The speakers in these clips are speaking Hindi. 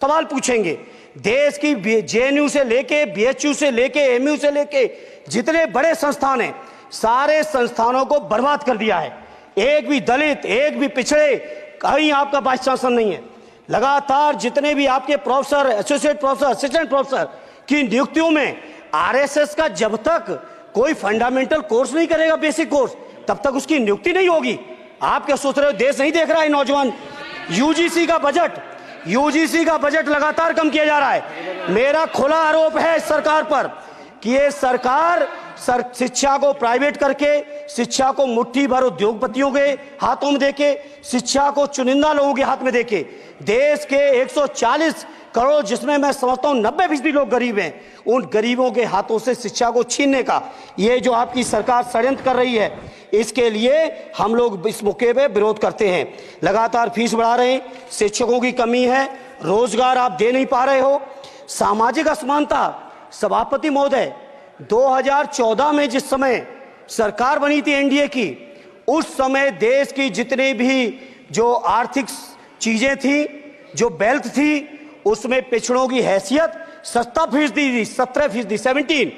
सवाल पूछेंगे। देश की जेएनयू से लेके बीएचयू से लेके एमयू से लेके जितने बड़े संस्थान हैं, सारे संस्थानों को बर्बाद कर दिया है। एक भी दलित, एक भी पिछड़े, कहीं आपका वाइस चांसलर नहीं है। लगातार जितने भी आपके professor, associate professor, assistant professor की नियुक्तियों में आरएसएस का जब तक कोई फंडामेंटल कोर्स नहीं करेगा, बेसिक कोर्स, तब तक उसकी नियुक्ति नहीं होगी। आप क्या सोच रहे हो, देश नहीं देख रहा है नौजवान? यूजीसी का बजट लगातार कम किया जा रहा है। मेरा खुला आरोप है इस सरकार पर कि ये सरकार शिक्षा को प्राइवेट करके, शिक्षा को मुट्ठी भर उद्योगपतियों के हाथों में देके, शिक्षा को चुनिंदा लोगों के हाथ में देके, देश के 140 करोड़, जिसमें मैं समझता हूं 90% लोग गरीब हैं, उन गरीबों के हाथों से शिक्षा को छीनने का ये जो आपकी सरकार षड्यंत्र कर रही है, इसके लिए हम लोग इस मौके पे विरोध करते हैं। लगातार फीस बढ़ा रहे हैं, शिक्षकों की कमी है, रोजगार आप दे नहीं पा रहे हो, सामाजिक असमानता। सभापति महोदय, 2014 में जिस समय सरकार बनी थी एनडीए की, उस समय देश की जितनी भी जो आर्थिक चीजें थी, जो वेल्थ थी, उसमें पिछड़ों की हैसियत 17% थी, 17%,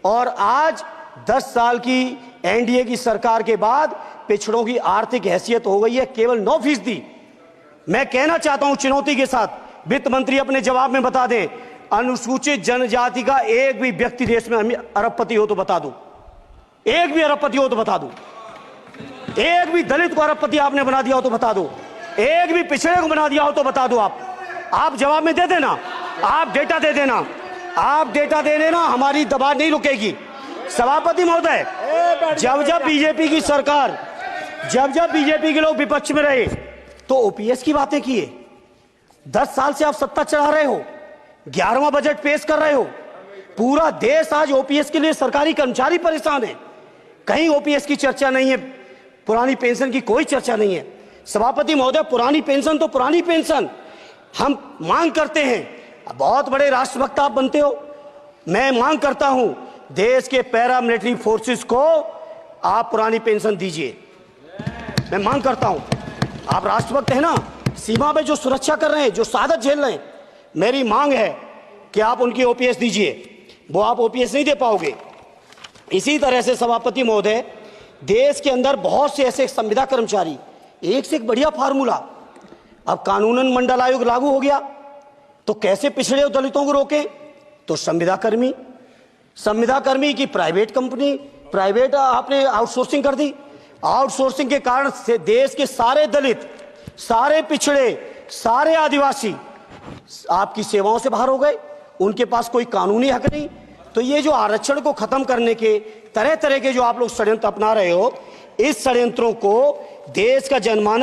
और आज 10 साल की एनडीए की सरकार के बाद पिछड़ों की आर्थिक हैसियत हो गई है केवल 9%। मैं कहना चाहता हूं चुनौती के साथ, वित्त मंत्री अपने जवाब में बता दें, अनुसूचित जनजाति का एक भी व्यक्ति देश में अरबपति हो तो बता दो, एक भी अरबपति हो तो बता दो, एक भी दलित को अरबपति आपने बना दिया हो तो बता दो, एक भी पिछड़े को बना दिया हो तो बता दो। आप जवाब में दे देना, आप डेटा दे देना, आप डेटा दे देना, हमारी दबाव नहीं रुकेगी। सभापति महोदय, जब बीजेपी की सरकार, जब बीजेपी के लोग विपक्ष में रहे तो ओपीएस की बातें किए। 10 साल से आप सत्ता चढ़ा रहे हो, 11वां बजट पेश कर रहे हो। पूरा देश आज ओपीएस के लिए, सरकारी कर्मचारी परेशान है, कहीं ओपीएस की चर्चा नहीं है, पुरानी पेंशन की कोई चर्चा नहीं है। सभापति महोदय, पुरानी पेंशन तो पुरानी पेंशन, हम मांग करते हैं, बहुत बड़े राष्ट्रभक्त आप बनते हो, मैं मांग करता हूं देश के पैरामिलिट्री फोर्सेस को आप पुरानी पेंशन दीजिए। मैं मांग करता हूं, आप राष्ट्रभक्त हैं ना, सीमा पे जो सुरक्षा कर रहे हैं, जो शहादत झेल रहे हैं, मेरी मांग है कि आप उनकी ओपीएस दीजिए। वो आप ओपीएस नहीं दे पाओगे। इसी तरह से सभापति महोदय, देश के अंदर बहुत से ऐसे संविदा कर्मचारी, एक से एक बढ़िया फार्मूला, अब कानूनन मंडल आयोग लागू हो गया तो कैसे पिछड़े और दलितों को रोकें? तो संविदा कर्मी की प्राइवेट कंपनी, प्राइवेट आपने आउटसोर्सिंग कर दी। आउटसोर्सिंग के कारण से देश के सारे दलित, सारे पिछड़े, सारे आदिवासी आपकी सेवाओं से बाहर हो गए, उनके पास कोई कानूनी हक नहीं। तो ये जो आरक्षण को खत्म करने के तरह तरह के जो आप लोग षड्यंत्र अपना रहे हो, इस षड्यंत्रों को देश का जनमानस